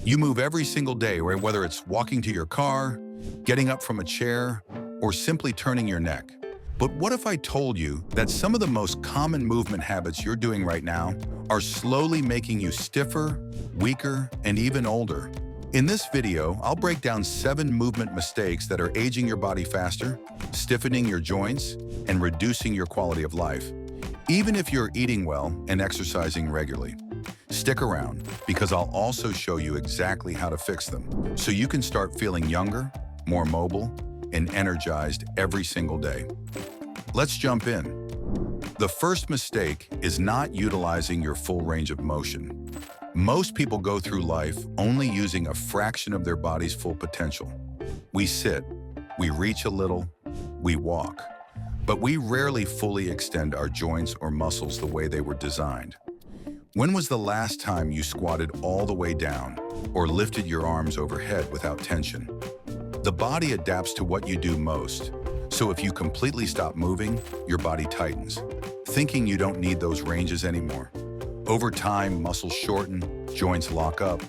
You move every single day, right? Whether it's walking to your car, getting up from a chair, or simply turning your neck. But what if I told you that some of the most common movement habits you're doing right now are slowly making you stiffer, weaker, and even older? In this video, I'll break down 7 movement mistakes that are aging your body faster, stiffening your joints, and reducing your quality of life, even if you're eating well and exercising regularly. Stick around, because I'll also show you exactly how to fix them, so you can start feeling younger, more mobile, and energized every single day. Let's jump in. The first mistake is not utilizing your full range of motion. Most people go through life only using a fraction of their body's full potential. We sit, we reach a little, we walk, but we rarely fully extend our joints or muscles the way they were designed. When was the last time you squatted all the way down or lifted your arms overhead without tension? The body adapts to what you do most, so if you completely stop moving, your body tightens, thinking you don't need those ranges anymore. Over time, muscles shorten, joints lock up,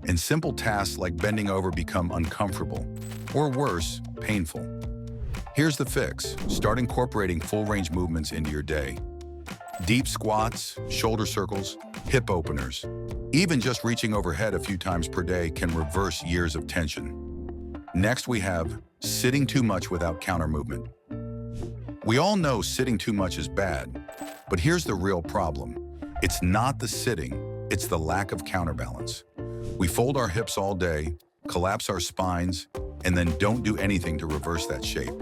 and simple tasks like bending over become uncomfortable, or worse, painful. Here's the fix. Start incorporating full-range movements into your day. Deep squats, shoulder circles, hip openers. Even just reaching overhead a few times per day can reverse years of tension. Next, we have sitting too much without counter movement. We all know sitting too much is bad, but here's the real problem. It's not the sitting, it's the lack of counterbalance. We fold our hips all day, collapse our spines, and then don't do anything to reverse that shape.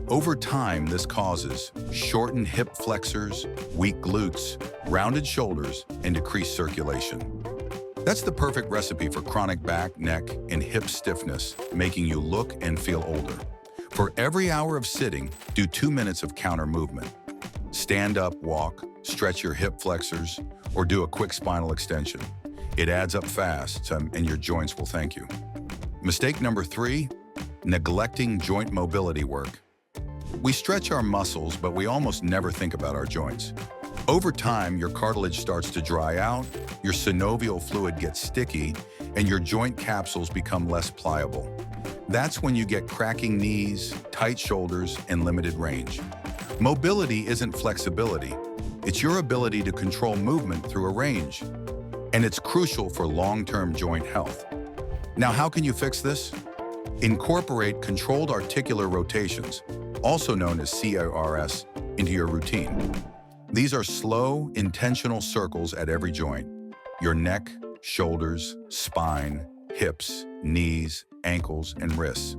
Over time, this causes shortened hip flexors, weak glutes, rounded shoulders, and decreased circulation. That's the perfect recipe for chronic back, neck, and hip stiffness, making you look and feel older. For every hour of sitting, do 2 minutes of counter movement. Stand up, walk, stretch your hip flexors, or do a quick spinal extension. It adds up fast, and your joints will thank you. Mistake number 3, neglecting joint mobility work. We stretch our muscles, but we almost never think about our joints. Over time, your cartilage starts to dry out, your synovial fluid gets sticky, and your joint capsules become less pliable. That's when you get cracking knees, tight shoulders, and limited range. Mobility isn't flexibility. It's your ability to control movement through a range. And it's crucial for long-term joint health. Now, how can you fix this? Incorporate controlled articular rotations, also known as CARS, into your routine. These are slow, intentional circles at every joint: your neck, shoulders, spine, hips, knees, ankles, and wrists.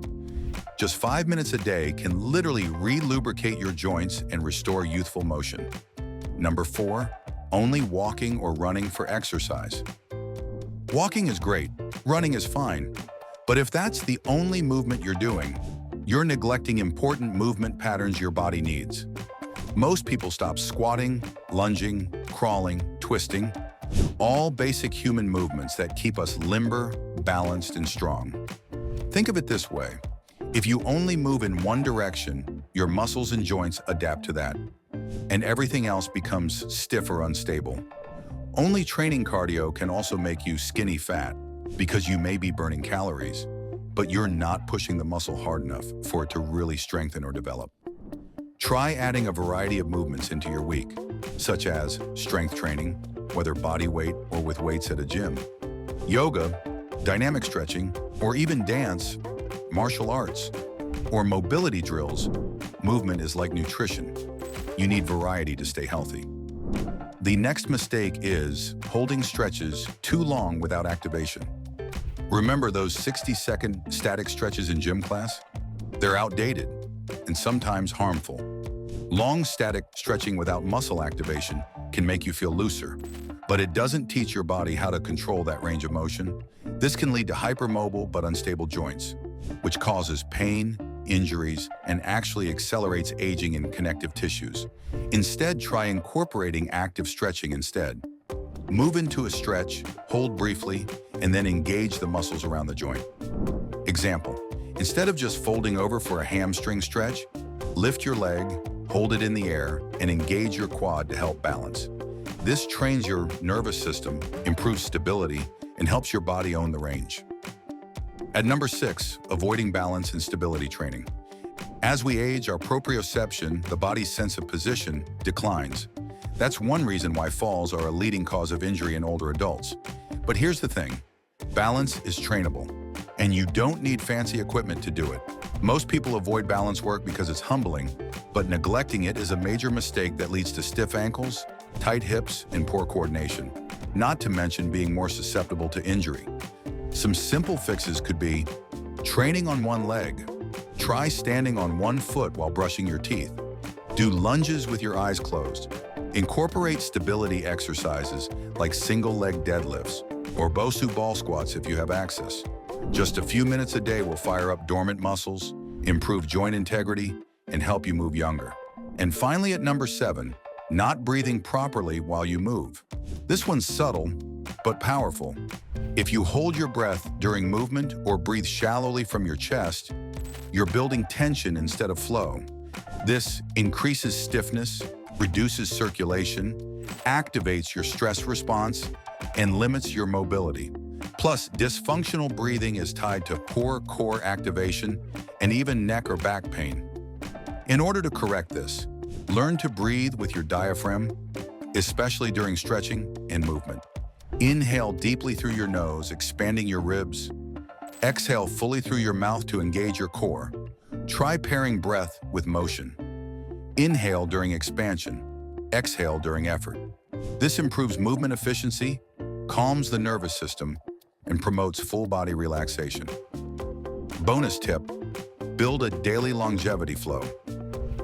Just 5 minutes a day can literally re-lubricate your joints and restore youthful motion. Number 4, only walking or running for exercise. Walking is great, running is fine, but if that's the only movement you're doing, you're neglecting important movement patterns your body needs. Most people stop squatting, lunging, crawling, twisting, all basic human movements that keep us limber, balanced, and strong. Think of it this way. If you only move in one direction, your muscles and joints adapt to that, and everything else becomes stiff or unstable. Only training cardio can also make you skinny fat, because you may be burning calories, but you're not pushing the muscle hard enough for it to really strengthen or develop. Try adding a variety of movements into your week, such as strength training, whether body weight or with weights at a gym, yoga, dynamic stretching, or even dance, martial arts, or mobility drills. Movement is like nutrition. You need variety to stay healthy. The next mistake is holding stretches too long without activation. Remember those 60-second static stretches in gym class? They're outdated and sometimes harmful. Long static stretching without muscle activation can make you feel looser, but it doesn't teach your body how to control that range of motion. This can lead to hypermobile but unstable joints, which causes pain, injuries, and actually accelerates aging in connective tissues. Instead, try incorporating active stretching instead. Move into a stretch, hold briefly, and then engage the muscles around the joint. Example, instead of just folding over for a hamstring stretch, lift your leg, hold it in the air, and engage your quad to help balance. This trains your nervous system, improves stability, and helps your body own the range. At number 6, avoiding balance and stability training. As we age, our proprioception, the body's sense of position, declines. That's one reason why falls are a leading cause of injury in older adults. But here's the thing, balance is trainable, and you don't need fancy equipment to do it. Most people avoid balance work because it's humbling, but neglecting it is a major mistake that leads to stiff ankles, tight hips, and poor coordination, not to mention being more susceptible to injury. Some simple fixes could be training on one leg. Try standing on one foot while brushing your teeth. Do lunges with your eyes closed. Incorporate stability exercises like single-leg deadlifts or Bosu ball squats if you have access. Just a few minutes a day will fire up dormant muscles, improve joint integrity, and help you move younger. And finally, at number 7, not breathing properly while you move. This one's subtle, but powerful. If you hold your breath during movement or breathe shallowly from your chest, you're building tension instead of flow. This increases stiffness, reduces circulation, activates your stress response, and limits your mobility. Plus, dysfunctional breathing is tied to poor core activation and even neck or back pain. In order to correct this, learn to breathe with your diaphragm, especially during stretching and movement. Inhale deeply through your nose, expanding your ribs. Exhale fully through your mouth to engage your core. Try pairing breath with motion. Inhale during expansion, exhale during effort. This improves movement efficiency, calms the nervous system, and promotes full body relaxation. Bonus tip, build a daily longevity flow.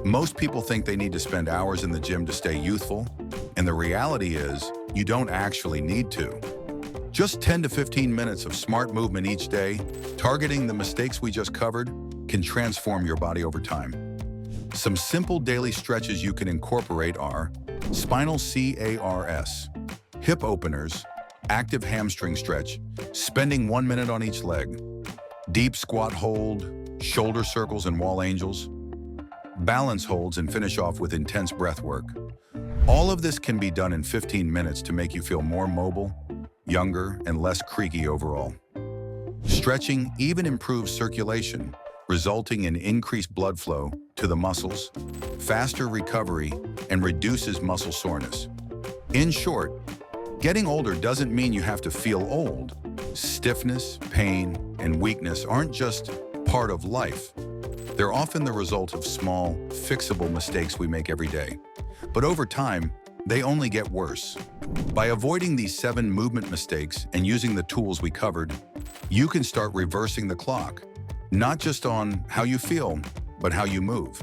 Most people think they need to spend hours in the gym to stay youthful, and the reality is you don't actually need to. Just 10 to 15 minutes of smart movement each day, targeting the mistakes we just covered, can transform your body over time. Some simple daily stretches you can incorporate are spinal CARS, hip openers, active hamstring stretch, spending 1 minute on each leg, deep squat hold, shoulder circles and wall angels, balance holds, and finish off with intense breath work. All of this can be done in 15 minutes to make you feel more mobile, younger, and less creaky overall. Stretching even improves circulation, resulting in increased blood flow to the muscles, faster recovery, and reduces muscle soreness. In short, getting older doesn't mean you have to feel old. Stiffness, pain, and weakness aren't just part of life. They're often the result of small, fixable mistakes we make every day. But over time, they only get worse. By avoiding these 7 movement mistakes and using the tools we covered, you can start reversing the clock, not just on how you feel, but how you move.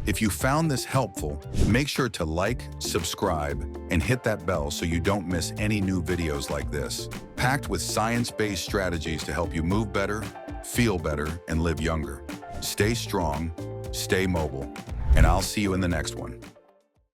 If you found this helpful, make sure to like, subscribe, and hit that bell so you don't miss any new videos like this, packed with science-based strategies to help you move better, feel better, and live younger. Stay strong, stay mobile, and I'll see you in the next one.